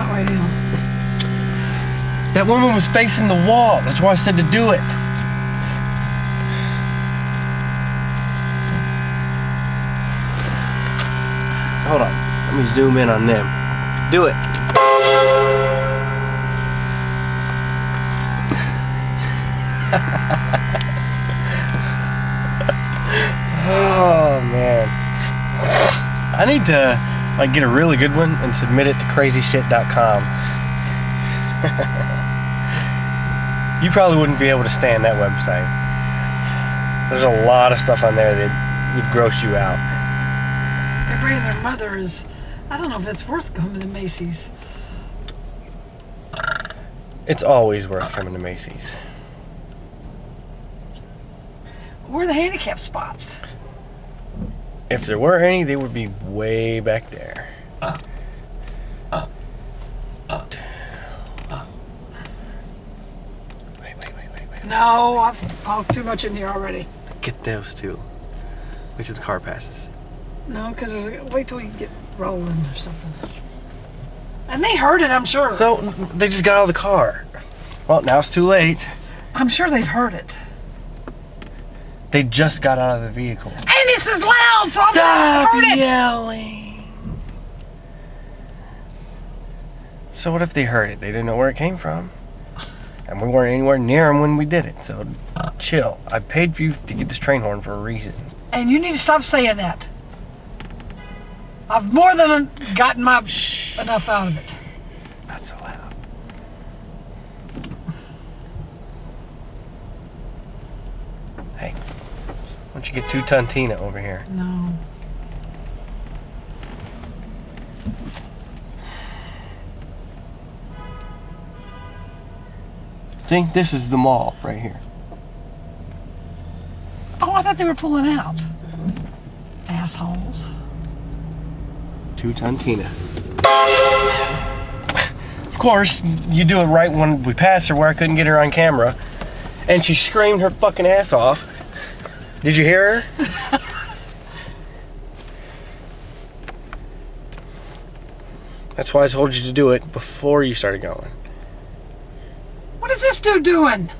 not right now. That woman was facing the wall. That's why I said to do it. Hold on. Let me zoom in on them. Do it. Oh man. I need to get a really good one and submit it to crazyshit.com. You probably wouldn't be able to stand that website. There's a lot of stuff on there that would gross you out. Everybody and their mother is, I don't know if it's worth coming to Macy's. It's always worth coming to Macy's. Where are the handicap spots? If there were any, they would be way back there. Wait. No, I've talked too much in here already. Get those two. Wait till the car passes. No, because wait till we get rolling or something. And they heard it, I'm sure. So, they just got out of the car. Well, now it's too late. I'm sure they've heard it. They just got out of the vehicle. And this is loud, so I've heard it. Yelling. So what if they heard it? They didn't know where it came from. And we weren't anywhere near them when we did it. So chill. I paid for you to get this train horn for a reason. And you need to stop saying that. I've more than gotten my enough out of it. Not so loud. Hey, why don't you get 2-ton Tina over here? No. See, this is the mall right here. Oh, I thought they were pulling out. Assholes. 2-ton Tina. Of course, you do it right when we passed her where I couldn't get her on camera. And she screamed her fucking ass off. Did you hear her? That's why I told you to do it before you started going. What is this dude doing?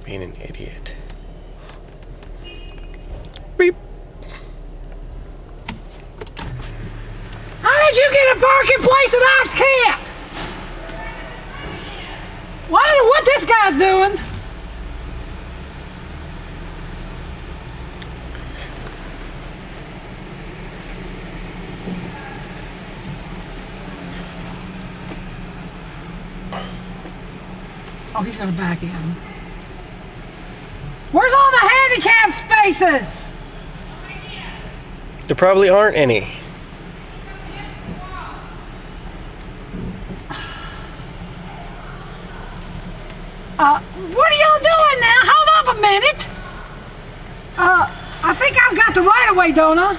Being an idiot. Beep. How did you get a parking place and I can't? Well, I don't know what this guy's doing. Oh, he's gonna back in. Where's all the handicap spaces? There probably aren't any. What are y'all doing now? Hold up a minute. I think I've got the right of way, don't I?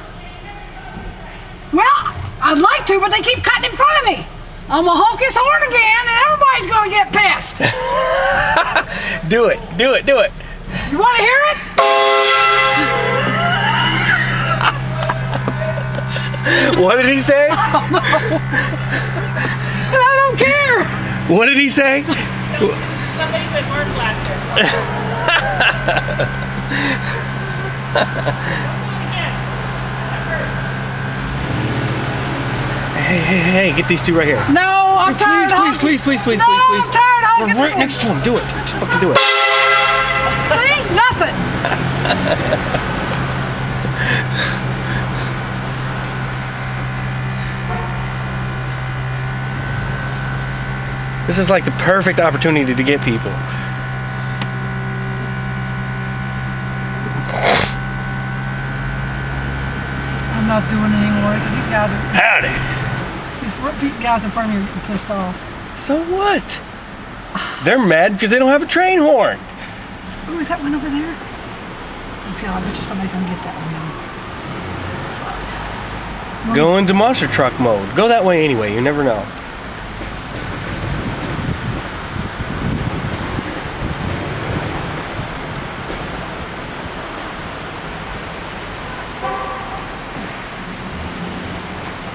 Well, I'd like to, but they keep cutting in front of me. I'm gonna honk his horn again, and everybody's gonna get pissed. Do it. You want to hear it? What did he say? I don't care. What did he say? Somebody said word blaster. Hey, get these two right here. No, I'm tired. Please. No, I'm tired. We're right next to him. Do it. Just fucking do it. See? Nothing. This is like the perfect opportunity to get people. I'm not doing it anymore because these guys are. Howdy. These guys in front of me are getting pissed off. So what? They're mad because they don't have a train horn. Ooh, is that one over there? Okay, I bet you somebody's gonna get that one now. Go into monster truck mode. Go that way anyway. You never know.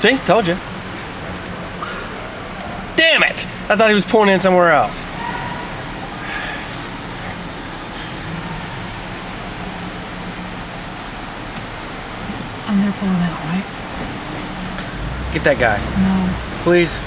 See? Told you. I thought he was pulling in somewhere else. And they're pulling out, right? Get that guy, No. please.